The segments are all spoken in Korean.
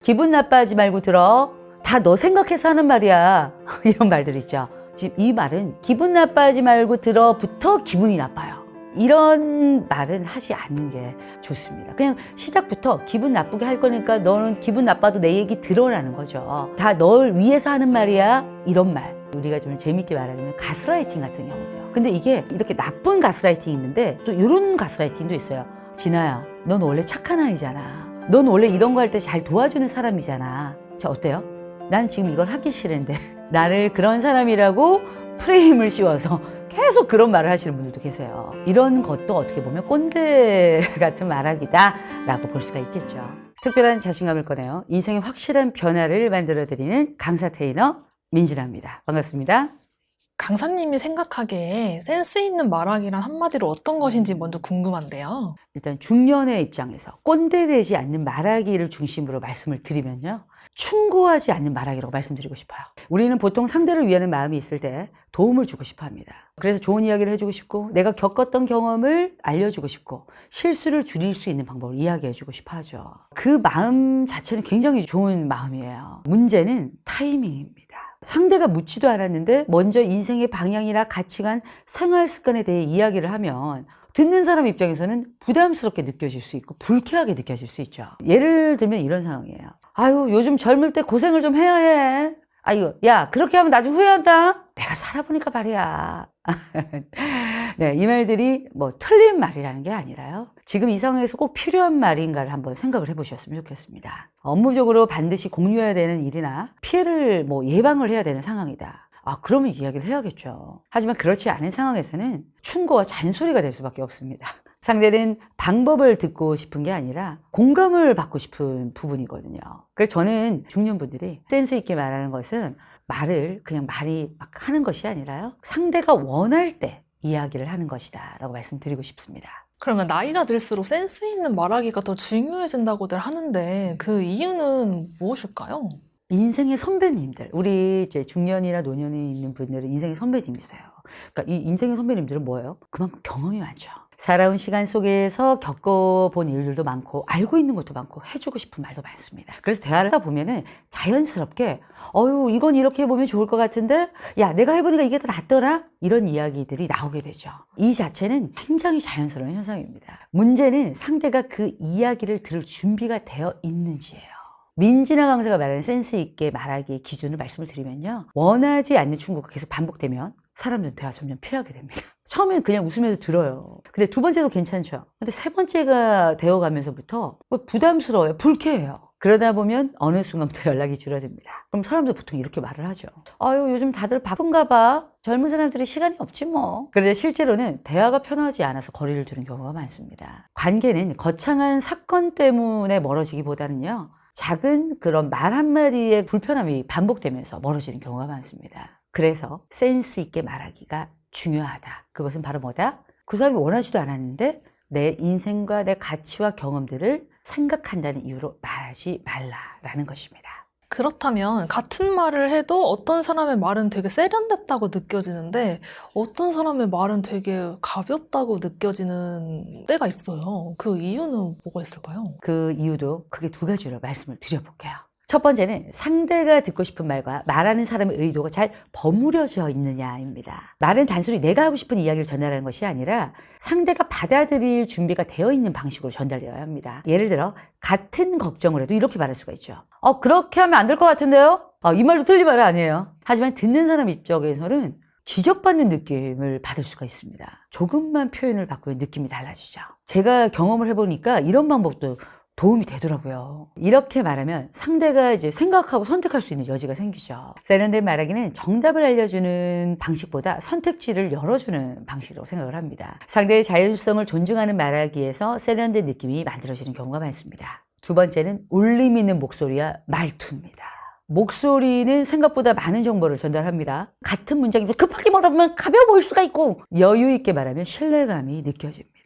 기분 나빠하지 말고 들어. 다 너 생각해서 하는 말이야. 이런 말들 있죠. 지금 이 말은 기분 나빠하지 말고 들어부터 기분이 나빠요. 이런 말은 하지 않는 게 좋습니다. 그냥 시작부터 기분 나쁘게 할 거니까 너는 기분 나빠도 내 얘기 들어라는 거죠. 다 널 위해서 하는 말이야. 이런 말. 우리가 좀 재밌게 말하자면 가스라이팅 같은 경우죠. 근데 이게 이렇게 나쁜 가스라이팅이 있는데 또 이런 가스라이팅도 있어요. 진아야, 넌 원래 착한 아이잖아. 넌 원래 이런 거 할 때 잘 도와주는 사람이잖아. 자, 어때요? 난 지금 이걸 하기 싫은데 나를 그런 사람이라고 프레임을 씌워서 계속 그런 말을 하시는 분들도 계세요. 이런 것도 어떻게 보면 꼰대 같은 말하기다 라고 볼 수가 있겠죠. 특별한 자신감을 꺼내요. 인생의 확실한 변화를 만들어드리는 강사 트레이너 민진아입니다. 반갑습니다. 강사님이 생각하기에 센스 있는 말하기란 한마디로 어떤 것인지 먼저 궁금한데요. 일단 중년의 입장에서 꼰대 되지 않는 말하기를 중심으로 말씀을 드리면요. 충고하지 않는 말하기라고 말씀드리고 싶어요. 우리는 보통 상대를 위하는 마음이 있을 때 도움을 주고 싶어 합니다. 그래서 좋은 이야기를 해주고 싶고 내가 겪었던 경험을 알려주고 싶고 실수를 줄일 수 있는 방법을 이야기해주고 싶어 하죠. 그 마음 자체는 굉장히 좋은 마음이에요. 문제는 타이밍입니다. 상대가 묻지도 않았는데 먼저 인생의 방향이나 가치관, 생활 습관에 대해 이야기를 하면 듣는 사람 입장에서는 부담스럽게 느껴질 수 있고 불쾌하게 느껴질 수 있죠. 예를 들면 이런 상황이에요. 아유, 요즘 젊을 때 고생을 좀 해야 해. 아유, 야, 그렇게 하면 나중에 후회한다. 내가 살아보니까 말이야. 네, 이 말들이 뭐 틀린 말이라는 게 아니라요. 지금 이 상황에서 꼭 필요한 말인가를 한번 생각을 해보셨으면 좋겠습니다. 업무적으로 반드시 공유해야 되는 일이나 피해를 예방을 해야 되는 상황이다. 그러면 이야기를 해야겠죠. 하지만 그렇지 않은 상황에서는 충고와 잔소리가 될 수밖에 없습니다. 상대는 방법을 듣고 싶은 게 아니라 공감을 받고 싶은 부분이거든요. 그래서 저는 중년분들이 센스 있게 말하는 것은 말을 그냥 말이 막 하는 것이 아니라요. 상대가 원할 때 이야기를 하는 것이다 라고 말씀드리고 싶습니다. 그러면 나이가 들수록 센스 있는 말하기가 더 중요해진다고들 하는데 그 이유는 무엇일까요? 인생의 선배님들, 우리 이제 중년이나 노년에 있는 분들은 인생의 선배님이세요. 그러니까 이 인생의 선배님들은 뭐예요? 그만큼 경험이 많죠. 살아온 시간 속에서 겪어본 일들도 많고 알고 있는 것도 많고 해주고 싶은 말도 많습니다. 그래서 대화를 하다 보면은 자연스럽게 이건 이렇게 해보면 좋을 것 같은데 야, 내가 해보니까 이게 더 낫더라? 이런 이야기들이 나오게 되죠. 이 자체는 굉장히 자연스러운 현상입니다. 문제는 상대가 그 이야기를 들을 준비가 되어 있는지예요. 민진아 강사가 말하는 센스 있게 말하기의 기준을 말씀을 드리면요. 원하지 않는 충고가 계속 반복되면 사람들은 대화 점점 피하게 됩니다. 처음엔 그냥 웃으면서 들어요. 근데 두 번째도 괜찮죠. 근데 세 번째가 되어가면서부터 부담스러워요. 불쾌해요. 그러다 보면 어느 순간부터 연락이 줄어듭니다. 그럼 사람들 보통 이렇게 말을 하죠. 아유, 요즘 다들 바쁜가 봐. 젊은 사람들이 시간이 없지 뭐. 그런데 실제로는 대화가 편하지 않아서 거리를 두는 경우가 많습니다. 관계는 거창한 사건 때문에 멀어지기보다는요. 작은 그런 말 한마디의 불편함이 반복되면서 멀어지는 경우가 많습니다. 그래서 센스 있게 말하기가 중요하다. 그것은 바로 뭐다? 그 사람이 원하지도 않았는데 내 인생과 내 가치와 경험들을 생각한다는 이유로 말하지 말라라는 것입니다. 그렇다면 같은 말을 해도 어떤 사람의 말은 되게 세련됐다고 느껴지는데 어떤 사람의 말은 되게 가볍다고 느껴지는 때가 있어요. 그 이유는 뭐가 있을까요? 그 이유도 크게 두 가지로 말씀을 드려볼게요. 첫 번째는 상대가 듣고 싶은 말과 말하는 사람의 의도가 잘 버무려져 있느냐입니다. 말은 단순히 내가 하고 싶은 이야기를 전달하는 것이 아니라 상대가 받아들일 준비가 되어 있는 방식으로 전달되어야 합니다. 예를 들어 같은 걱정을 해도 이렇게 말할 수가 있죠. 그렇게 하면 안 될 것 같은데요? 이 말도 틀린 말 아니에요. 하지만 듣는 사람 입장에서는 지적받는 느낌을 받을 수가 있습니다. 조금만 표현을 바꾸면 느낌이 달라지죠. 제가 경험을 해보니까 이런 방법도 도움이 되더라고요. 이렇게 말하면 상대가 이제 생각하고 선택할 수 있는 여지가 생기죠. 세련된 말하기는 정답을 알려주는 방식보다 선택지를 열어주는 방식으로 생각을 합니다. 상대의 자율성을 존중하는 말하기에서 세련된 느낌이 만들어지는 경우가 많습니다. 두 번째는 울림 있는 목소리와 말투입니다. 목소리는 생각보다 많은 정보를 전달합니다. 같은 문장인데 급하게 말하면 가벼워 보일 수가 있고 여유 있게 말하면 신뢰감이 느껴집니다.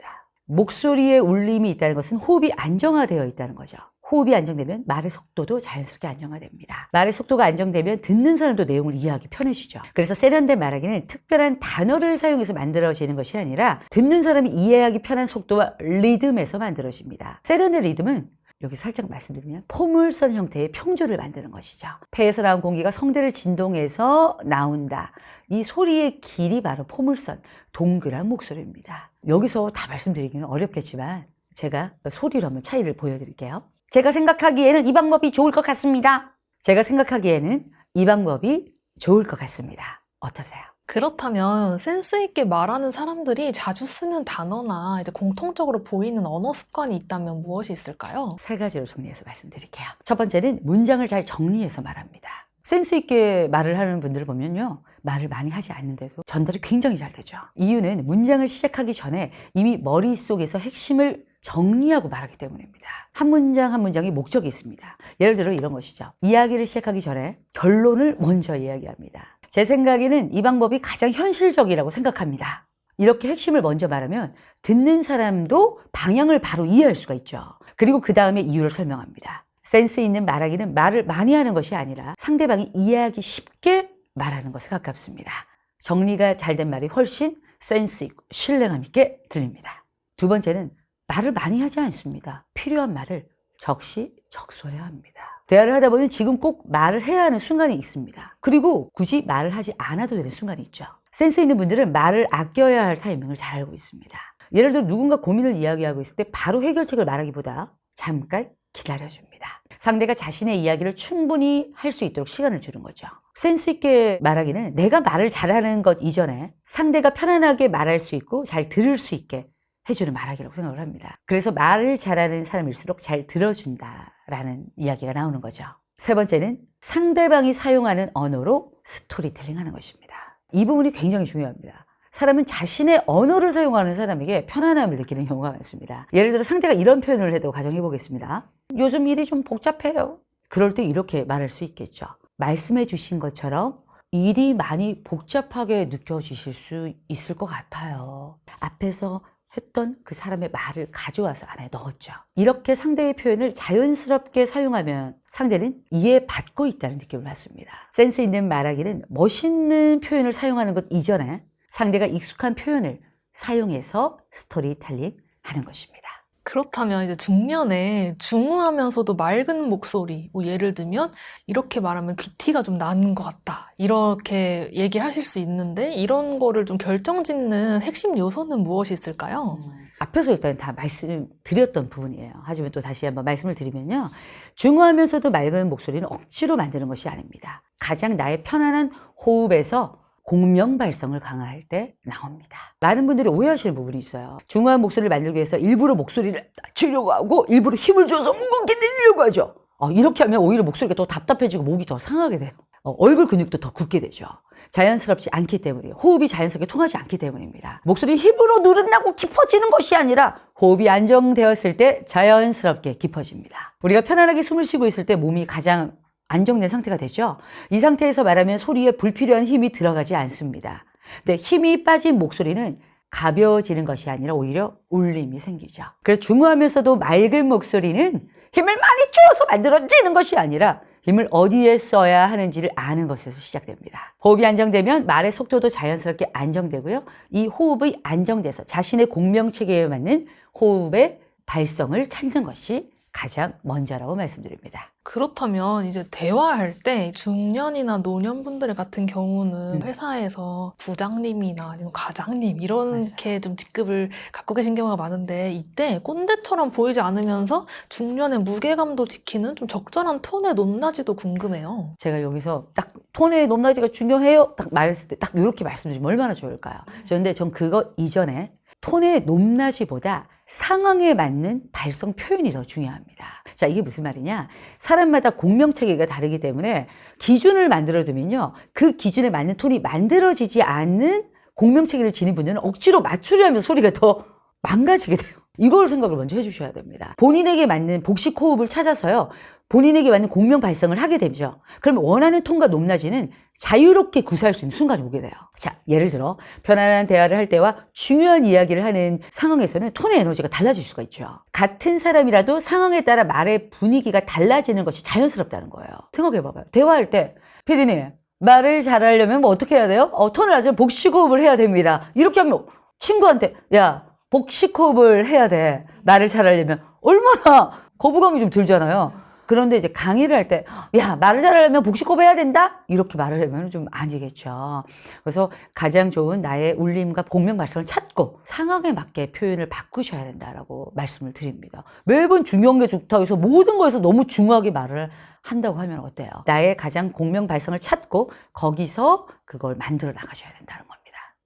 목소리에 울림이 있다는 것은 호흡이 안정화되어 있다는 거죠. 호흡이 안정되면 말의 속도도 자연스럽게 안정화됩니다. 말의 속도가 안정되면 듣는 사람도 내용을 이해하기 편해지죠. 그래서 세련된 말하기는 특별한 단어를 사용해서 만들어지는 것이 아니라 듣는 사람이 이해하기 편한 속도와 리듬에서 만들어집니다. 세련된 리듬은 여기 살짝 말씀드리면 포물선 형태의 평조를 만드는 것이죠. 폐에서 나온 공기가 성대를 진동해서 나온다. 이 소리의 길이 바로 포물선, 동그란 목소리입니다. 여기서 다 말씀드리기는 어렵겠지만 제가 소리로 한번 차이를 보여드릴게요. 제가 생각하기에는 이 방법이 좋을 것 같습니다. 제가 생각하기에는 이 방법이 좋을 것 같습니다. 어떠세요? 그렇다면 센스 있게 말하는 사람들이 자주 쓰는 단어나 이제 공통적으로 보이는 언어 습관이 있다면 무엇이 있을까요? 세 가지로 정리해서 말씀드릴게요. 첫 번째는 문장을 잘 정리해서 말합니다. 센스 있게 말을 하는 분들을 보면요, 말을 많이 하지 않는데도 전달이 굉장히 잘 되죠. 이유는 문장을 시작하기 전에 이미 머릿속에서 핵심을 정리하고 말하기 때문입니다. 한 문장 한 문장이 목적이 있습니다. 예를 들어 이런 것이죠. 이야기를 시작하기 전에 결론을 먼저 이야기합니다. 제 생각에는 이 방법이 가장 현실적이라고 생각합니다. 이렇게 핵심을 먼저 말하면 듣는 사람도 방향을 바로 이해할 수가 있죠. 그리고 그 다음에 이유를 설명합니다. 센스 있는 말하기는 말을 많이 하는 것이 아니라 상대방이 이해하기 쉽게 말하는 것에 가깝습니다. 정리가 잘 된 말이 훨씬 센스 있고 신뢰감 있게 들립니다. 두 번째는 말을 많이 하지 않습니다. 필요한 말을 적시적소해야 합니다. 대화를 하다 보면 지금 꼭 말을 해야 하는 순간이 있습니다. 그리고 굳이 말을 하지 않아도 되는 순간이 있죠. 센스 있는 분들은 말을 아껴야 할 타이밍을 잘 알고 있습니다. 예를 들어 누군가 고민을 이야기하고 있을 때 바로 해결책을 말하기보다 잠깐 기다려줍니다. 상대가 자신의 이야기를 충분히 할 수 있도록 시간을 주는 거죠. 센스 있게 말하기는 내가 말을 잘하는 것 이전에 상대가 편안하게 말할 수 있고 잘 들을 수 있게 해주는 말하기라고 생각을 합니다. 그래서 말을 잘하는 사람일수록 잘 들어준다라는 이야기가 나오는 거죠. 세 번째는 상대방이 사용하는 언어로 스토리텔링 하는 것입니다. 이 부분이 굉장히 중요합니다. 사람은 자신의 언어를 사용하는 사람에게 편안함을 느끼는 경우가 많습니다. 예를 들어 상대가 이런 표현을 해도 가정해 보겠습니다. 요즘 일이 좀 복잡해요. 그럴 때 이렇게 말할 수 있겠죠. 말씀해 주신 것처럼 일이 많이 복잡하게 느껴지실 수 있을 것 같아요. 앞에서 했던 그 사람의 말을 가져와서 안에 넣었죠. 이렇게 상대의 표현을 자연스럽게 사용하면 상대는 이해받고 있다는 느낌을 받습니다. 센스 있는 말하기는 멋있는 표현을 사용하는 것 이전에 상대가 익숙한 표현을 사용해서 스토리텔링 하는 것입니다. 그렇다면 이제 중년에 중후하면서도 맑은 목소리, 뭐 예를 들면 이렇게 말하면 귀티가 좀 나는 것 같다. 이렇게 얘기하실 수 있는데 이런 거를 좀 결정짓는 핵심 요소는 무엇이 있을까요? 앞에서 일단 다 말씀드렸던 부분이에요. 하지만 또 다시 한번 말씀을 드리면요. 중후하면서도 맑은 목소리는 억지로 만드는 것이 아닙니다. 가장 나의 편안한 호흡에서 공명 발성을 강화할 때 나옵니다. 많은 분들이 오해하시는 부분이 있어요. 중후한 목소리를 만들기 위해서 일부러 목소리를 낮추려고 하고 일부러 힘을 줘서 무겁게 내려고 하죠. 이렇게 하면 오히려 목소리가 더 답답해지고 목이 더 상하게 돼요. 얼굴 근육도 더 굳게 되죠. 자연스럽지 않기 때문이에요. 호흡이 자연스럽게 통하지 않기 때문입니다. 목소리 힘으로 누른다고 깊어지는 것이 아니라 호흡이 안정되었을 때 자연스럽게 깊어집니다. 우리가 편안하게 숨을 쉬고 있을 때 몸이 가장 안정된 상태가 되죠. 이 상태에서 말하면 소리에 불필요한 힘이 들어가지 않습니다. 근데 힘이 빠진 목소리는 가벼워지는 것이 아니라 오히려 울림이 생기죠. 그래서 중후하면서도 맑은 목소리는 힘을 많이 주어서 만들어지는 것이 아니라 힘을 어디에 써야 하는지를 아는 것에서 시작됩니다. 호흡이 안정되면 말의 속도도 자연스럽게 안정되고요. 이 호흡이 안정돼서 자신의 공명체계에 맞는 호흡의 발성을 찾는 것이 가장 먼저라고 말씀드립니다. 그렇다면 이제 대화할 때 중년이나 노년분들 같은 경우는 회사에서 부장님이나 아니면 과장님 이렇게 좀 직급을 갖고 계신 경우가 많은데 이때 꼰대처럼 보이지 않으면서 중년의 무게감도 지키는 좀 적절한 톤의 높낮이도 궁금해요. 제가 여기서 딱 톤의 높낮이가 중요해요? 딱 말했을 때 딱 이렇게 말씀드리면 얼마나 좋을까요? 그런데 전 그거 이전에 톤의 높낮이보다 상황에 맞는 발성 표현이 더 중요합니다. 자, 이게 무슨 말이냐? 사람마다 공명체계가 다르기 때문에 기준을 만들어두면요. 그 기준에 맞는 톤이 만들어지지 않는 공명체계를 지닌 분들은 억지로 맞추려 하면서 소리가 더 망가지게 돼요. 이걸 생각을 먼저 해주셔야 됩니다. 본인에게 맞는 복식 호흡을 찾아서요. 본인에게 맞는 공명 발성을 하게 되죠. 그러면 원하는 톤과 높낮이는 자유롭게 구사할 수 있는 순간이 오게 돼요. 자, 예를 들어 편안한 대화를 할 때와 중요한 이야기를 하는 상황에서는 톤의 에너지가 달라질 수가 있죠. 같은 사람이라도 상황에 따라 말의 분위기가 달라지는 것이 자연스럽다는 거예요. 생각해 봐봐요. 대화할 때 피디님 말을 잘하려면 뭐 어떻게 해야 돼요? 톤을 낮으면 복식 호흡을 해야 됩니다. 이렇게 하면 친구한테 야 복식 호흡을 해야 돼. 말을 잘하려면 얼마나 거부감이 좀 들잖아요. 그런데 이제 강의를 할 때, 야, 말을 잘하려면 복식호흡 해야 된다? 이렇게 말을 하면 좀 아니겠죠. 그래서 가장 좋은 나의 울림과 공명 발성을 찾고 상황에 맞게 표현을 바꾸셔야 된다라고 말씀을 드립니다. 매번 중요한 게 좋다고 해서 모든 거에서 너무 중요하게 말을 한다고 하면 어때요? 나의 가장 공명 발성을 찾고 거기서 그걸 만들어 나가셔야 된다는 겁니다.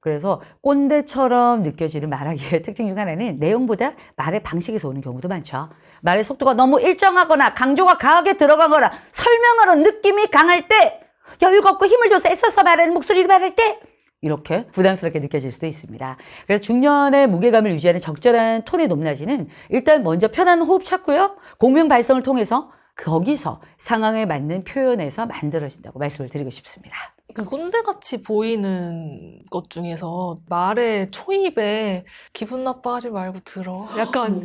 그래서 꼰대처럼 느껴지는 말하기의 특징 중 하나는 내용보다 말의 방식에서 오는 경우도 많죠. 말의 속도가 너무 일정하거나 강조가 강하게 들어가거나 설명하는 느낌이 강할 때, 여유가 없고 힘을 줘서 애써서 말하는 목소리로 말할 때 이렇게 부담스럽게 느껴질 수도 있습니다. 그래서 중년의 무게감을 유지하는 적절한 톤의 높낮이는 일단 먼저 편한 호흡 찾고요. 공명 발성을 통해서 거기서 상황에 맞는 표현에서 만들어진다고 말씀을 드리고 싶습니다. 그 꼰대같이 보이는 것 중에서 말의 초입에 기분 나빠하지 말고 들어. 약간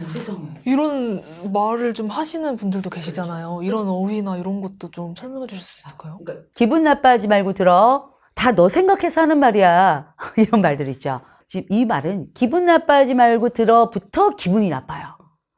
이런 말을 좀 하시는 분들도 계시잖아요. 이런 어휘나 이런 것도 좀 설명해 주실 수 있을까요? 기분 나빠하지 말고 들어. 다 너 생각해서 하는 말이야. 이런 말들 있죠. 지금 이 말은 기분 나빠하지 말고 들어부터 기분이 나빠요.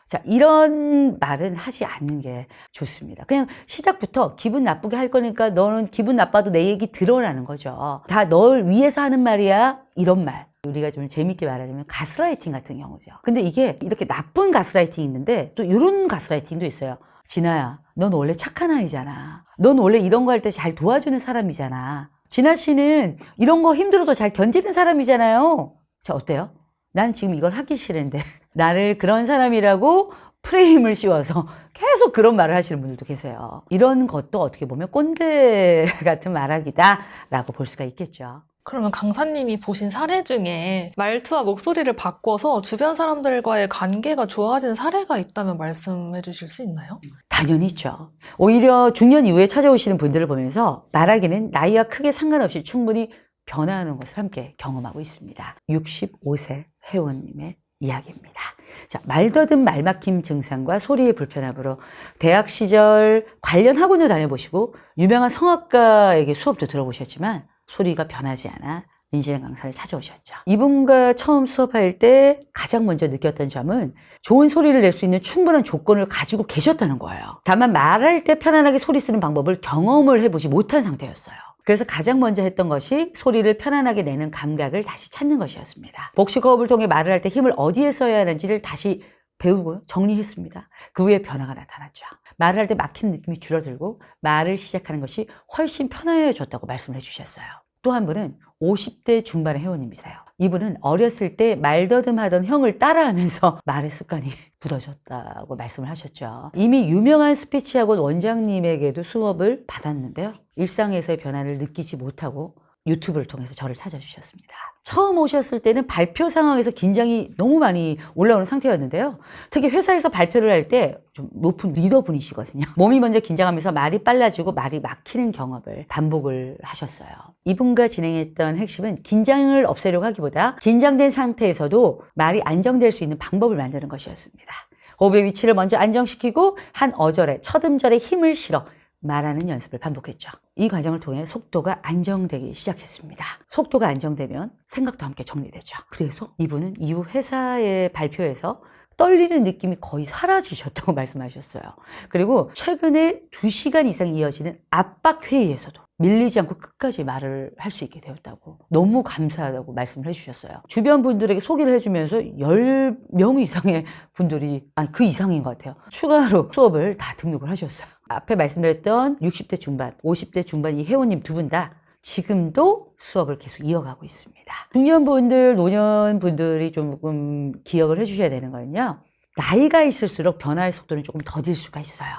자, 이런 말은 하지 않는 게 좋습니다. 그냥 시작부터 기분 나쁘게 할 거니까 너는 기분 나빠도 내 얘기 들어라는 거죠. 다 널 위해서 하는 말이야. 이런 말. 우리가 좀 재밌게 말하자면 가스라이팅 같은 경우죠. 근데 이게 이렇게 나쁜 가스라이팅이 있는데 또 이런 가스라이팅도 있어요. 진아야, 넌 원래 착한 아이잖아. 넌 원래 이런 거 할 때 잘 도와주는 사람이잖아. 진아 씨는 이런 거 힘들어도 잘 견디는 사람이잖아요. 자, 어때요? 난 지금 이걸 하기 싫은데 나를 그런 사람이라고 프레임을 씌워서 계속 그런 말을 하시는 분들도 계세요. 이런 것도 어떻게 보면 꼰대 같은 말하기다라고 볼 수가 있겠죠. 그러면 강사님이 보신 사례 중에 말투와 목소리를 바꿔서 주변 사람들과의 관계가 좋아진 사례가 있다면 말씀해 주실 수 있나요? 당연히 있죠. 오히려 중년 이후에 찾아오시는 분들을 보면서 말하기는 나이와 크게 상관없이 충분히 변화하는 것을 함께 경험하고 있습니다. 65세 회원님의 이야기입니다. 자, 말더듬 말막힘 증상과 소리의 불편함으로 대학 시절 관련 학원을 다녀보시고 유명한 성악가에게 수업도 들어보셨지만 소리가 변하지 않아 민진의 강사를 찾아오셨죠. 이분과 처음 수업할 때 가장 먼저 느꼈던 점은 좋은 소리를 낼 수 있는 충분한 조건을 가지고 계셨다는 거예요. 다만 말할 때 편안하게 소리 쓰는 방법을 경험을 해보지 못한 상태였어요. 그래서 가장 먼저 했던 것이 소리를 편안하게 내는 감각을 다시 찾는 것이었습니다. 복식호흡을 통해 말을 할 때 힘을 어디에 써야 하는지를 다시 배우고 정리했습니다. 그 후에 변화가 나타났죠. 말을 할 때 막히는 느낌이 줄어들고 말을 시작하는 것이 훨씬 편해졌다고 말씀을 해주셨어요. 또 한 분은 50대 중반의 회원님이세요. 이분은 어렸을 때 말더듬하던 형을 따라하면서 말의 습관이 굳어졌다고 말씀을 하셨죠. 이미 유명한 스피치학원 원장님에게도 수업을 받았는데요. 일상에서의 변화를 느끼지 못하고 유튜브를 통해서 저를 찾아주셨습니다. 처음 오셨을 때는 발표 상황에서 긴장이 너무 많이 올라오는 상태였는데요. 특히 회사에서 발표를 할 때 좀 높은 리더분이시거든요. 몸이 먼저 긴장하면서 말이 빨라지고 말이 막히는 경험을 반복을 하셨어요. 이분과 진행했던 핵심은 긴장을 없애려고 하기보다 긴장된 상태에서도 말이 안정될 수 있는 방법을 만드는 것이었습니다. 호흡의 위치를 먼저 안정시키고 한 어절에 첫 음절에 힘을 실어 말하는 연습을 반복했죠. 이 과정을 통해 속도가 안정되기 시작했습니다. 속도가 안정되면 생각도 함께 정리되죠. 그래서 이분은 이후 회사의 발표에서 떨리는 느낌이 거의 사라지셨다고 말씀하셨어요. 그리고 최근에 2시간 이상 이어지는 압박 회의에서도 밀리지 않고 끝까지 말을 할 수 있게 되었다고 너무 감사하다고 말씀을 해주셨어요. 주변 분들에게 소개를 해주면서 10명 이상의 분들이 아니 그 이상인 것 같아요. 추가로 수업을 다 등록을 하셨어요. 앞에 말씀드렸던 60대 중반, 50대 중반 이 회원님 두 분 다 지금도 수업을 계속 이어가고 있습니다. 중년분들, 노년분들이 조금 기억을 해주셔야 되는 거는요. 나이가 있을수록 변화의 속도는 조금 더딜 수가 있어요.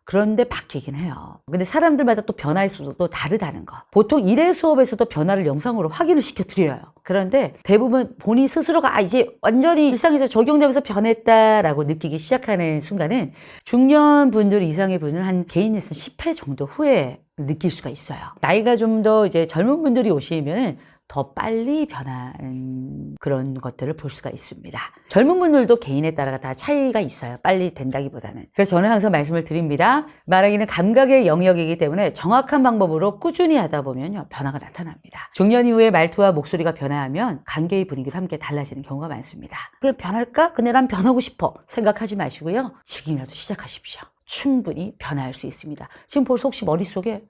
그런데 바뀌긴 해요. 근데 사람들마다 또 변화의 속도도 다르다는 거. 보통 1회 수업에서도 변화를 영상으로 확인을 시켜드려요. 그런데 대부분 본인 스스로가 이제 완전히 일상에서 적용되면서 변했다라고 느끼기 시작하는 순간은 중년 분들 이상의 분은 한 개인 레슨 10회 정도 후에 느낄 수가 있어요. 나이가 좀 더 이제 젊은 분들이 오시면 더 빨리 변하는 그런 것들을 볼 수가 있습니다. 젊은 분들도 개인에 따라 다 차이가 있어요. 빨리 된다기보다는. 그래서 저는 항상 말씀을 드립니다. 말하기는 감각의 영역이기 때문에 정확한 방법으로 꾸준히 하다 보면요, 변화가 나타납니다. 중년 이후에 말투와 목소리가 변화하면 관계의 분위기도 함께 달라지는 경우가 많습니다. 그게 변할까? 근데 난 변하고 싶어 생각하지 마시고요. 지금이라도 시작하십시오. 충분히 변화할 수 있습니다. 지금 벌써 혹시 머릿속에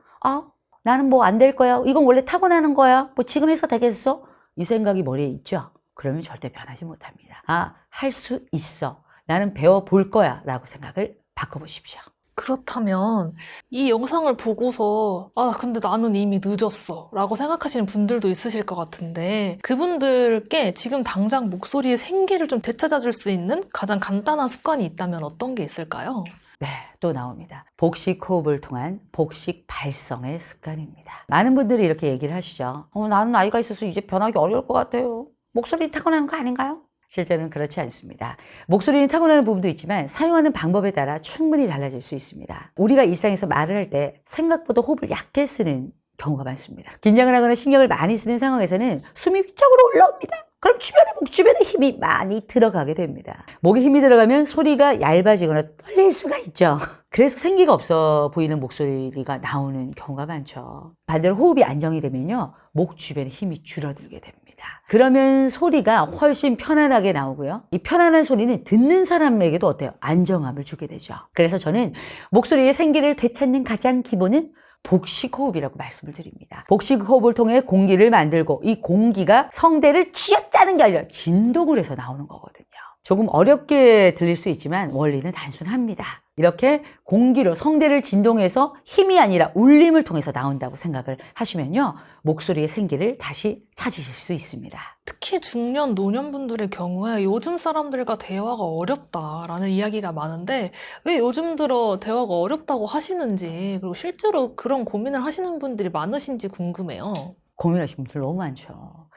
나는 뭐 안 될 거야. 이건 원래 타고나는 거야. 뭐 지금 해서 되겠어? 이 생각이 머리에 있죠? 그러면 절대 변하지 못합니다. 할 수 있어. 나는 배워볼 거야. 라고 생각을 바꿔보십시오. 그렇다면 이 영상을 보고서 근데 나는 이미 늦었어 라고 생각하시는 분들도 있으실 것 같은데 그분들께 지금 당장 목소리의 생기를 좀 되찾아줄 수 있는 가장 간단한 습관이 있다면 어떤 게 있을까요? 네, 또 나옵니다. 복식 호흡을 통한 복식 발성의 습관입니다. 많은 분들이 이렇게 얘기를 하시죠. 나는 나이가 있어서 이제 변하기 어려울 것 같아요. 목소리 타고나는 거 아닌가요? 실제는 그렇지 않습니다. 목소리는 타고나는 부분도 있지만 사용하는 방법에 따라 충분히 달라질 수 있습니다. 우리가 일상에서 말을 할 때 생각보다 호흡을 얕게 쓰는 경우가 많습니다. 긴장을 하거나 신경을 많이 쓰는 상황에서는 숨이 위쪽으로 올라옵니다. 그럼 목 주변에 힘이 많이 들어가게 됩니다. 목에 힘이 들어가면 소리가 얇아지거나 떨릴 수가 있죠. 그래서 생기가 없어 보이는 목소리가 나오는 경우가 많죠. 반대로 호흡이 안정이 되면요, 목 주변에 힘이 줄어들게 됩니다. 그러면 소리가 훨씬 편안하게 나오고요. 이 편안한 소리는 듣는 사람에게도 어때요? 안정감을 주게 되죠. 그래서 저는 목소리의 생기를 되찾는 가장 기본은 복식호흡이라고 말씀을 드립니다. 복식호흡을 통해 공기를 만들고 이 공기가 성대를 쥐어짜는 게 아니라 진동을 해서 나오는 거거든요. 조금 어렵게 들릴 수 있지만 원리는 단순합니다. 이렇게 공기로 성대를 진동해서 힘이 아니라 울림을 통해서 나온다고 생각을 하시면요, 목소리의 생기를 다시 찾으실 수 있습니다. 특히 중년 노년분들의 경우에 요즘 사람들과 대화가 어렵다라는 이야기가 많은데 왜 요즘 들어 대화가 어렵다고 하시는지, 그리고 실제로 그런 고민을 하시는 분들이 많으신지 궁금해요. 고민하시는 분들 너무 많죠.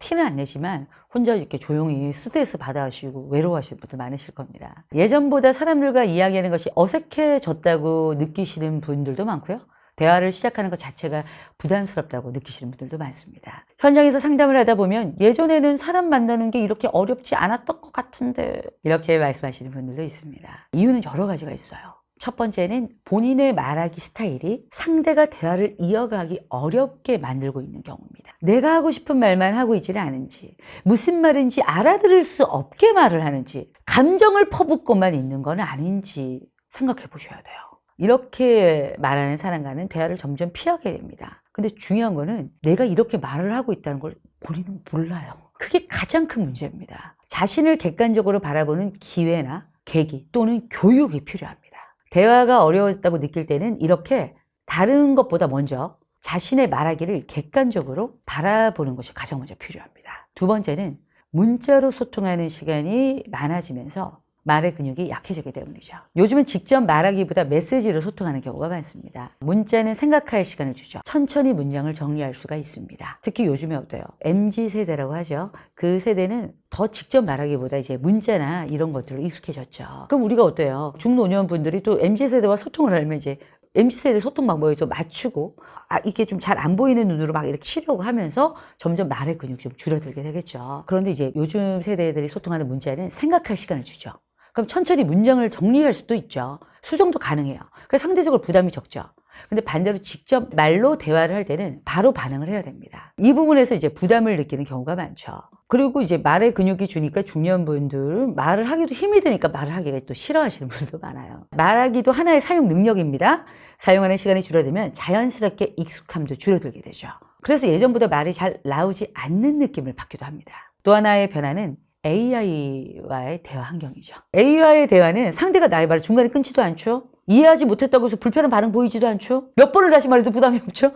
티는 안 내지만 혼자 이렇게 조용히 스트레스 받아하시고 외로워하시는 분들 많으실 겁니다. 예전보다 사람들과 이야기하는 것이 어색해졌다고 느끼시는 분들도 많고요. 대화를 시작하는 것 자체가 부담스럽다고 느끼시는 분들도 많습니다. 현장에서 상담을 하다 보면 예전에는 사람 만나는 게 이렇게 어렵지 않았던 것 같은데 이렇게 말씀하시는 분들도 있습니다. 이유는 여러 가지가 있어요. 첫 번째는 본인의 말하기 스타일이 상대가 대화를 이어가기 어렵게 만들고 있는 경우입니다. 내가 하고 싶은 말만 하고 있지는 않은지, 무슨 말인지 알아들을 수 없게 말을 하는지, 감정을 퍼붓고만 있는 건 아닌지 생각해 보셔야 돼요. 이렇게 말하는 사람과는 대화를 점점 피하게 됩니다. 근데 중요한 거는 내가 이렇게 말을 하고 있다는 걸 본인은 몰라요. 그게 가장 큰 문제입니다. 자신을 객관적으로 바라보는 기회나 계기 또는 교육이 필요합니다. 대화가 어려웠다고 느낄 때는 이렇게 다른 것보다 먼저 자신의 말하기를 객관적으로 바라보는 것이 가장 먼저 필요합니다. 두 번째는 문자로 소통하는 시간이 많아지면서 말의 근육이 약해지게 때문이죠. 요즘은 직접 말하기보다 메시지로 소통하는 경우가 많습니다. 문자는 생각할 시간을 주죠. 천천히 문장을 정리할 수가 있습니다. 특히 요즘에 어때요? MZ세대라고 하죠. 그 세대는 더 직접 말하기보다 이제 문자나 이런 것들로 익숙해졌죠. 그럼 우리가 어때요? 중노년 분들이 또 MZ세대와 소통을 하려면 이제 MZ세대 소통 방법에 좀 맞추고 이게 좀 잘 안 보이는 눈으로 막 이렇게 치려고 하면서 점점 말의 근육이 좀 줄어들게 되겠죠. 그런데 이제 요즘 세대들이 소통하는 문자는 생각할 시간을 주죠. 그럼 천천히 문장을 정리할 수도 있죠. 수정도 가능해요. 그래서 상대적으로 부담이 적죠. 근데 반대로 직접 말로 대화를 할 때는 바로 반응을 해야 됩니다. 이 부분에서 이제 부담을 느끼는 경우가 많죠. 그리고 이제 말의 근육이 주니까 중년분들은 말을 하기도 힘이 드니까 말을 하기가 또 싫어하시는 분들도 많아요. 말하기도 하나의 사용 능력입니다. 사용하는 시간이 줄어들면 자연스럽게 익숙함도 줄어들게 되죠. 그래서 예전보다 말이 잘 나오지 않는 느낌을 받기도 합니다. 또 하나의 변화는 AI와의 대화 환경이죠. AI와의 대화는 상대가 나의 말을 중간에 끊지도 않죠. 이해하지 못했다고 해서 불편한 반응 보이지도 않죠. 몇 번을 다시 말해도 부담이 없죠.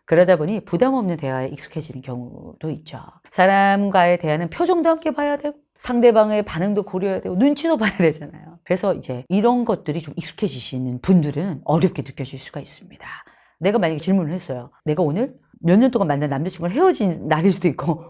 그러다 보니 부담 없는 대화에 익숙해지는 경우도 있죠. 사람과의 대화는 표정도 함께 봐야 되고 상대방의 반응도 고려해야 되고 눈치도 봐야 되잖아요. 그래서 이제 이런 것들이 좀 익숙해지시는 분들은 어렵게 느껴질 수가 있습니다. 내가 만약에 질문을 했어요. 내가 오늘 몇 년 동안 만난 남자친구랑 헤어진 날일 수도 있고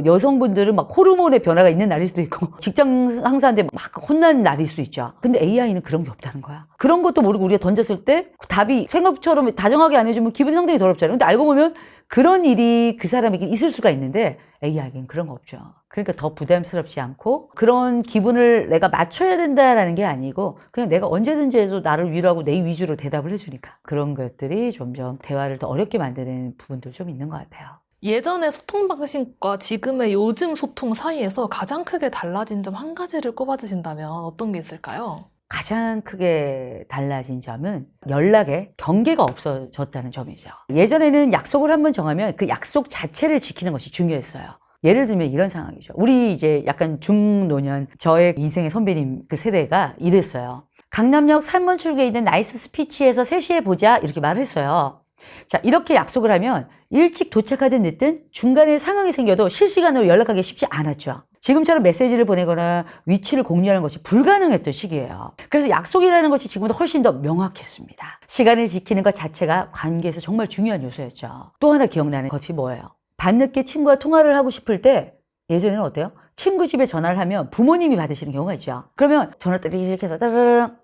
여성분들은 막 호르몬의 변화가 있는 날일 수도 있고 직장 상사한테 막 혼난 날일 수도 있죠. 근데 AI는 그런 게 없다는 거야. 그런 것도 모르고 우리가 던졌을 때 답이 생각처럼 다정하게 안 해주면 기분이 상당히 더럽잖아요. 근데 알고 보면 그런 일이 그 사람에게 있을 수가 있는데 AI에겐 그런 거 없죠. 그러니까 더 부담스럽지 않고 그런 기분을 내가 맞춰야 된다라는 게 아니고 그냥 내가 언제든지 해도 나를 위로하고 내 위주로 대답을 해주니까 그런 것들이 점점 대화를 더 어렵게 만드는 부분도 좀 있는 것 같아요. 예전의 소통 방식과 지금의 요즘 소통 사이에서 가장 크게 달라진 점 한 가지를 꼽아주신다면 어떤 게 있을까요? 가장 크게 달라진 점은 연락에 경계가 없어졌다는 점이죠. 예전에는 약속을 한번 정하면 그 약속 자체를 지키는 것이 중요했어요. 예를 들면 이런 상황이죠. 우리 이제 약간 중노년, 저의 인생의 선배님 그 세대가 이랬어요. 강남역 3번 출구에 있는 나이스 스피치에서 3시에 보자 이렇게 말을 했어요. 자, 이렇게 약속을 하면 일찍 도착하든 늦든 중간에 상황이 생겨도 실시간으로 연락하기 쉽지 않았죠. 지금처럼 메시지를 보내거나 위치를 공유하는 것이 불가능했던 시기예요. 그래서 약속이라는 것이 지금보다 훨씬 더 명확했습니다. 시간을 지키는 것 자체가 관계에서 정말 중요한 요소였죠. 또 하나 기억나는 것이 뭐예요? 밤늦게 친구와 통화를 하고 싶을 때 예전에는 어때요? 친구 집에 전화를 하면 부모님이 받으시는 경우가 있죠. 그러면 전화 이렇게 해서 따르릉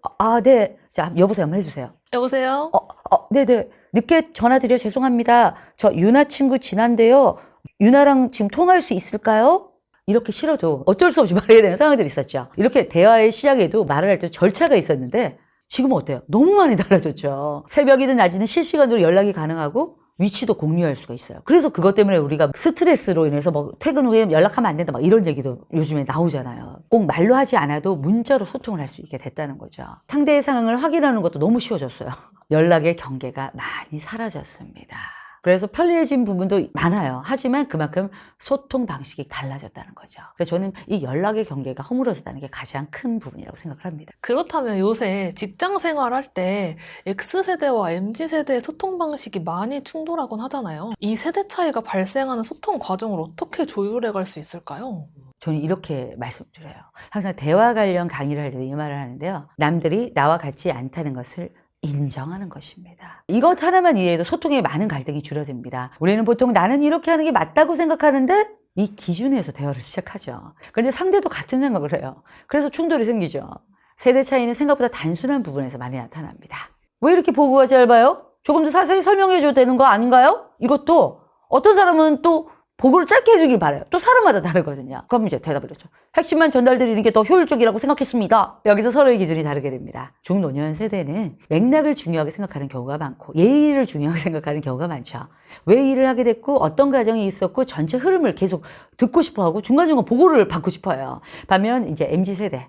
네. 자, 여보세요 한번 해주세요. 여보세요? 네네. 늦게 전화드려 죄송합니다. 저 유나 친구 지난데요. 유나랑 지금 통화할 수 있을까요? 이렇게 싫어도 어쩔 수 없이 말해야 되는 상황들이 있었죠. 이렇게 대화의 시작에도 말을 할 때 절차가 있었는데 지금은 어때요? 너무 많이 달라졌죠. 새벽이든 낮이든 실시간으로 연락이 가능하고 위치도 공유할 수가 있어요. 그래서 그것 때문에 우리가 스트레스로 인해서 뭐 퇴근 후에 연락하면 안 된다 막 이런 얘기도 요즘에 나오잖아요. 꼭 말로 하지 않아도 문자로 소통을 할 수 있게 됐다는 거죠. 상대의 상황을 확인하는 것도 너무 쉬워졌어요. 연락의 경계가 많이 사라졌습니다. 그래서 편리해진 부분도 많아요. 하지만 그만큼 소통 방식이 달라졌다는 거죠. 그래서 저는 이 연락의 경계가 허물어졌다는 게 가장 큰 부분이라고 생각을 합니다. 그렇다면 요새 직장 생활할 때 X세대와 MZ세대의 소통 방식이 많이 충돌하곤 하잖아요. 이 세대 차이가 발생하는 소통 과정을 어떻게 조율해 갈 수 있을까요? 저는 이렇게 말씀드려요. 항상 대화 관련 강의를 할 때 이 말을 하는데요. 남들이 나와 같지 않다는 것을 인정하는 것입니다. 이것 하나만 이해해도 소통에 많은 갈등이 줄어듭니다. 우리는 보통 나는 이렇게 하는 게 맞다고 생각하는데 이 기준에서 대화를 시작하죠. 그런데 상대도 같은 생각을 해요. 그래서 충돌이 생기죠. 세대 차이는 생각보다 단순한 부분에서 많이 나타납니다. 왜 이렇게 보고가 짧아요? 조금 더 자세히 설명해줘도 되는 거 아닌가요? 이것도 어떤 사람은 또 보고를 짧게 해주길 바라요. 또 사람마다 다르거든요. 그럼 이제 대답을 했죠. 핵심만 전달드리는 게 더 효율적이라고 생각했습니다. 여기서 서로의 기준이 다르게 됩니다. 중노년 세대는 맥락을 중요하게 생각하는 경우가 많고 예의를 중요하게 생각하는 경우가 많죠. 왜 일을 하게 됐고 어떤 과정이 있었고 전체 흐름을 계속 듣고 싶어하고 중간중간 보고를 받고 싶어요. 반면 이제 MZ세대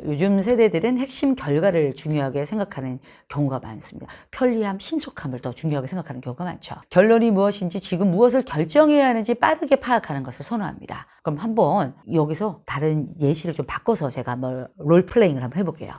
요즘 세대들은 핵심 결과를 중요하게 생각하는 경우가 많습니다. 편리함, 신속함을 더 중요하게 생각하는 경우가 많죠. 결론이 무엇인지 지금 무엇을 결정해야 하는지 빠르게 파악하는 것을 선호합니다. 그럼 한번 여기서 다른 예시를 좀 바꿔서 제가 한번 롤플레잉을 한번 해볼게요.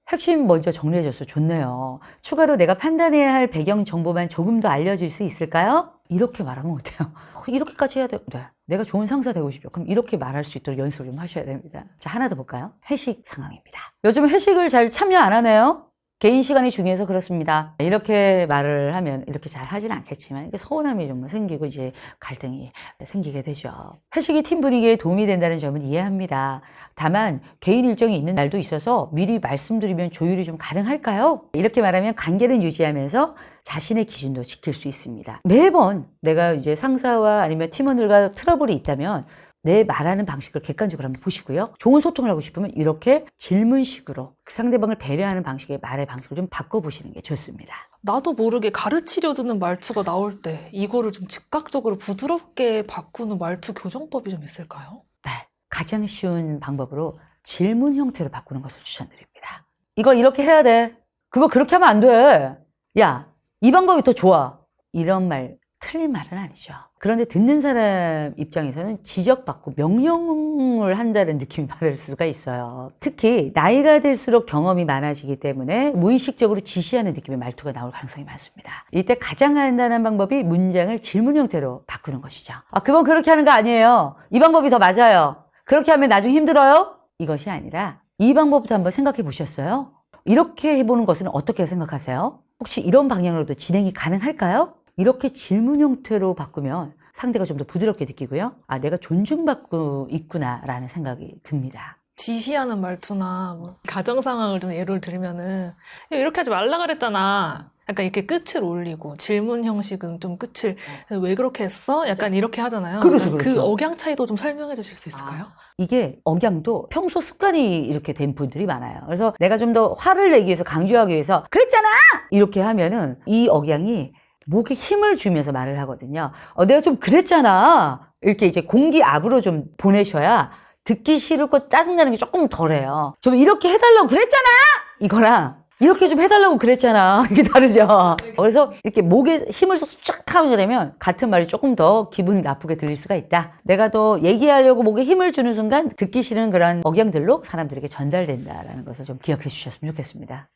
핵심 먼저 정리해줘서 좋네요. 추가로 내가 판단해야 할 배경 정보만 조금 더 알려줄 수 있을까요? 이렇게 말하면 어때요? 이렇게까지 해야 돼요? 네. 내가 좋은 상사 되고 싶죠. 그럼 이렇게 말할 수 있도록 연습을 좀 하셔야 됩니다. 자, 하나 더 볼까요? 회식 상황입니다. 요즘 회식을 잘 참여 안 하네요? 개인 시간이 중요해서 그렇습니다. 이렇게 말을 하면 이렇게 잘 하지는 않겠지만 이게 서운함이 좀 생기고 이제 갈등이 생기게 되죠. 회식이 팀 분위기에 도움이 된다는 점은 이해합니다. 다만 개인 일정이 있는 날도 있어서 미리 말씀드리면 조율이 좀 가능할까요? 이렇게 말하면 관계는 유지하면서 자신의 기준도 지킬 수 있습니다. 매번 내가 이제 상사와 아니면 팀원들과 트러블이 있다면 내 말하는 방식을 객관적으로 한번 보시고요. 좋은 소통을 하고 싶으면 이렇게 질문식으로 상대방을 배려하는 방식의 말의 방식을 좀 바꿔보시는 게 좋습니다. 나도 모르게 가르치려 드는 말투가 나올 때 이거를 좀 즉각적으로 부드럽게 바꾸는 말투 교정법이 좀 있을까요? 네, 가장 쉬운 방법으로 질문 형태로 바꾸는 것을 추천드립니다. 이거 이렇게 해야 돼. 그거 그렇게 하면 안 돼. 야, 이 방법이 더 좋아. 이런 말 틀린 말은 아니죠. 그런데 듣는 사람 입장에서는 지적받고 명령을 한다는 느낌이 받을 수가 있어요. 특히 나이가 들수록 경험이 많아지기 때문에 무의식적으로 지시하는 느낌의 말투가 나올 가능성이 많습니다. 이때 가장 간단한 방법이 문장을 질문 형태로 바꾸는 것이죠. 그건 그렇게 하는 거 아니에요. 이 방법이 더 맞아요. 그렇게 하면 나중에 힘들어요? 이것이 아니라 이 방법부터 한번 생각해 보셨어요? 이렇게 해보는 것은 어떻게 생각하세요? 혹시 이런 방향으로도 진행이 가능할까요? 이렇게 질문 형태로 바꾸면 상대가 좀 더 부드럽게 느끼고요. 아, 내가 존중받고 있구나라는 생각이 듭니다. 지시하는 말투나 뭐 가정 상황을 좀 예를 들면은 야, 이렇게 하지 말라 그랬잖아. 약간 이렇게 끝을 올리고 질문 형식은 좀 끝을 왜 그렇게 했어? 약간 이렇게 하잖아요. 그렇죠, 그러니까 그 그렇죠. 억양 차이도 좀 설명해 주실 수 있을까요? 이게 억양도 평소 습관이 이렇게 된 분들이 많아요. 그래서 내가 좀 더 화를 내기 위해서 강조하기 위해서 그랬잖아! 이렇게 하면은 이 억양이 목에 힘을 주면서 말을 하거든요. 내가 좀 그랬잖아! 이렇게 이제 공기압으로 좀 보내셔야 듣기 싫고 짜증나는 게 조금 덜해요. 좀 이렇게 해달라고 그랬잖아! 이거랑 이렇게 좀 해달라고 그랬잖아. 이게 다르죠. 그래서 이렇게 목에 힘을 써서 쫙 하면 되면 같은 말이 조금 더 기분 나쁘게 들릴 수가 있다. 내가 더 얘기하려고 목에 힘을 주는 순간 듣기 싫은 그런 억양들로 사람들에게 전달된다라는 것을 좀 기억해 주셨으면 좋겠습니다.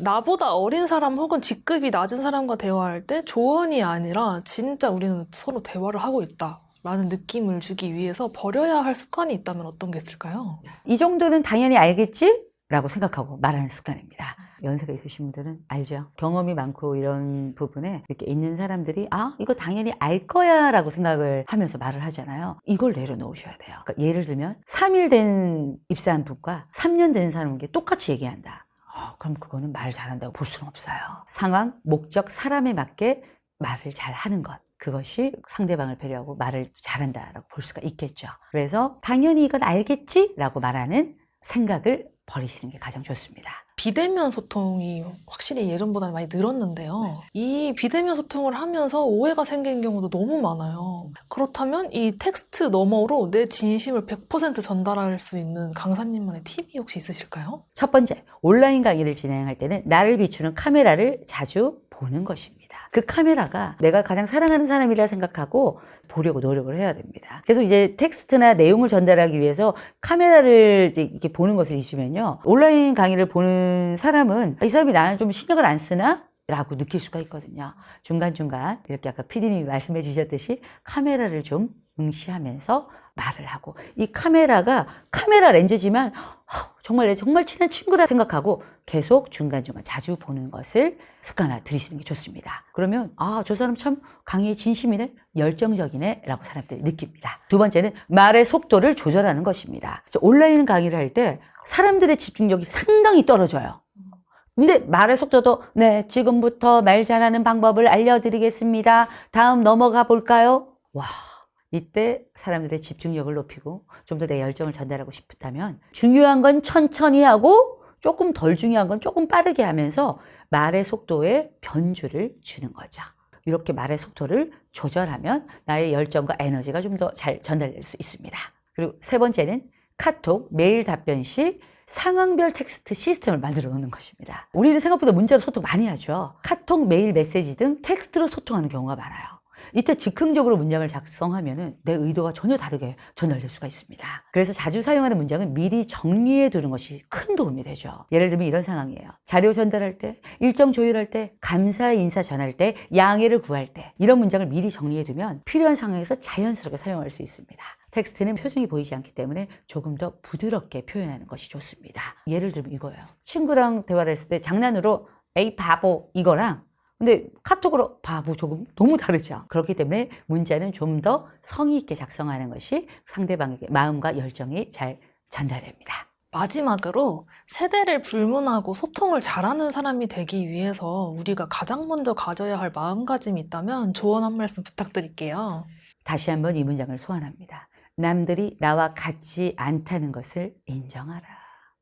나보다 어린 사람 혹은 직급이 낮은 사람과 대화할 때 조언이 아니라 진짜 우리는 서로 대화를 하고 있다. 라는 느낌을 주기 위해서 버려야 할 습관이 있다면 어떤 게 있을까요? 이 정도는 당연히 알겠지? 라고 생각하고 말하는 습관입니다. 연세가 있으신 분들은 알죠. 경험이 많고 이런 부분에 이렇게 있는 사람들이 이거 당연히 알 거야 라고 생각을 하면서 말을 하잖아요. 이걸 내려놓으셔야 돼요. 그러니까 예를 들면 3일 된 입사한 분과 3년 된 사람에게 똑같이 얘기한다. 그럼 그거는 말 잘한다고 볼 수는 없어요. 상황, 목적, 사람에 맞게 말을 잘 하는 것. 그것이 상대방을 배려하고 말을 잘한다라고 볼 수가 있겠죠. 그래서 당연히 이건 알겠지? 라고 말하는 생각을 버리시는 게 가장 좋습니다. 비대면 소통이 확실히 예전보다 많이 늘었는데요. 이 비대면 소통을 하면서 오해가 생기는 경우도 너무 많아요. 그렇다면 이 텍스트 너머로 내 진심을 100% 전달할 수 있는 강사님만의 팁이 혹시 있으실까요? 첫 번째, 온라인 강의를 진행할 때는 나를 비추는 카메라를 자주 보는 것입니다. 그 카메라가 내가 가장 사랑하는 사람이라 생각하고 보려고 노력을 해야 됩니다. 그래서 이제 텍스트나 내용을 전달하기 위해서 카메라를 이제 이렇게 보는 것을 잊으면요. 온라인 강의를 보는 사람은 이 사람이 나는 좀 신경을 안 쓰나? 라고 느낄 수가 있거든요. 중간중간 이렇게 아까 PD님이 말씀해 주셨듯이 카메라를 좀 응시하면서 말을 하고, 이 카메라가 카메라 렌즈지만 정말 내 정말 친한 친구라 생각하고 계속 중간중간 자주 보는 것을 습관화 들이시는 게 좋습니다. 그러면 저 사람 참 강의에 진심이네, 열정적이네 라고 사람들이 느낍니다. 두 번째는 말의 속도를 조절하는 것입니다. 온라인 강의를 할 때 사람들의 집중력이 상당히 떨어져요. 근데 말의 속도도 네, 지금부터 말 잘하는 방법을 알려드리겠습니다. 다음 넘어가 볼까요? 와, 이때 사람들의 집중력을 높이고 좀 더 내 열정을 전달하고 싶다면 중요한 건 천천히 하고 조금 덜 중요한 건 조금 빠르게 하면서 말의 속도에 변주를 주는 거죠. 이렇게 말의 속도를 조절하면 나의 열정과 에너지가 좀 더 잘 전달될 수 있습니다. 그리고 세 번째는 카톡, 메일 답변 시 상황별 텍스트 시스템을 만들어 놓는 것입니다. 우리는 생각보다 문자로 소통 많이 하죠. 카톡, 메일, 메시지 등 텍스트로 소통하는 경우가 많아요. 이때 즉흥적으로 문장을 작성하면 내 의도와 전혀 다르게 전달될 수가 있습니다. 그래서 자주 사용하는 문장은 미리 정리해 두는 것이 큰 도움이 되죠. 예를 들면 이런 상황이에요. 자료 전달할 때, 일정 조율할 때, 감사 인사 전할 때, 양해를 구할 때, 이런 문장을 미리 정리해 두면 필요한 상황에서 자연스럽게 사용할 수 있습니다. 텍스트는 표정이 보이지 않기 때문에 조금 더 부드럽게 표현하는 것이 좋습니다. 예를 들면 이거예요. 친구랑 대화를 했을 때 장난으로 에이 바보 이거랑 근데 카톡으로 바보 조금 너무 다르죠. 그렇기 때문에 문자는 좀 더 성의 있게 작성하는 것이 상대방에게 마음과 열정이 잘 전달됩니다. 마지막으로 세대를 불문하고 소통을 잘하는 사람이 되기 위해서 우리가 가장 먼저 가져야 할 마음가짐이 있다면 조언 한 말씀 부탁드릴게요. 다시 한번 이 문장을 소환합니다. 남들이 나와 같지 않다는 것을 인정하라.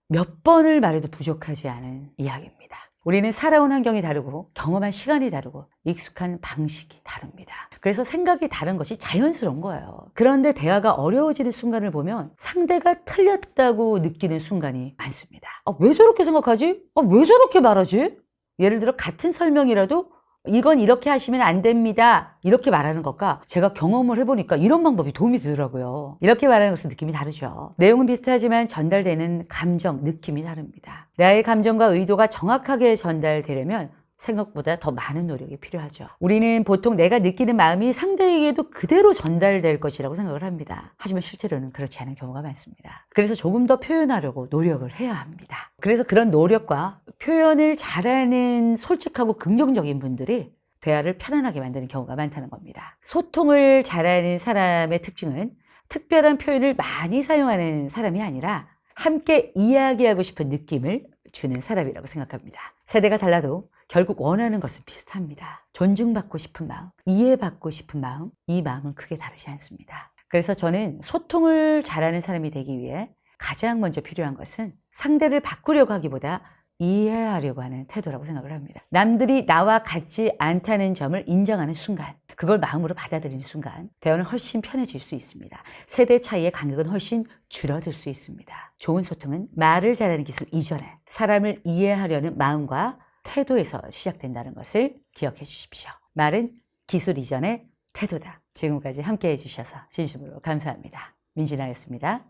몇 번을 말해도 부족하지 않은 이야기입니다. 우리는 살아온 환경이 다르고 경험한 시간이 다르고 익숙한 방식이 다릅니다. 그래서 생각이 다른 것이 자연스러운 거예요. 그런데 대화가 어려워지는 순간을 보면 상대가 틀렸다고 느끼는 순간이 많습니다. 왜 저렇게 생각하지? 왜 저렇게 말하지? 예를 들어 같은 설명이라도 이건 이렇게 하시면 안 됩니다. 이렇게 말하는 것과 제가 경험을 해보니까 이런 방법이 도움이 되더라고요. 이렇게 말하는 것은 느낌이 다르죠. 내용은 비슷하지만 전달되는 감정, 느낌이 다릅니다. 나의 감정과 의도가 정확하게 전달되려면 생각보다 더 많은 노력이 필요하죠. 우리는 보통 내가 느끼는 마음이 상대에게도 그대로 전달될 것이라고 생각을 합니다. 하지만 실제로는 그렇지 않은 경우가 많습니다. 그래서 조금 더 표현하려고 노력을 해야 합니다. 그래서 그런 노력과 표현을 잘하는 솔직하고 긍정적인 분들이 대화를 편안하게 만드는 경우가 많다는 겁니다. 소통을 잘하는 사람의 특징은 특별한 표현을 많이 사용하는 사람이 아니라 함께 이야기하고 싶은 느낌을 주는 사람이라고 생각합니다. 세대가 달라도 결국 원하는 것은 비슷합니다. 존중받고 싶은 마음, 이해받고 싶은 마음, 이 마음은 크게 다르지 않습니다. 그래서 저는 소통을 잘하는 사람이 되기 위해 가장 먼저 필요한 것은 상대를 바꾸려고 하기보다 이해하려고 하는 태도라고 생각을 합니다. 남들이 나와 같지 않다는 점을 인정하는 순간, 그걸 마음으로 받아들이는 순간 대화는 훨씬 편해질 수 있습니다. 세대 차이의 간격은 훨씬 줄어들 수 있습니다. 좋은 소통은 말을 잘하는 기술 이전에 사람을 이해하려는 마음과 태도에서 시작된다는 것을 기억해 주십시오. 말은 기술 이전의 태도다. 지금까지 함께해 주셔서 진심으로 감사합니다. 민진아였습니다.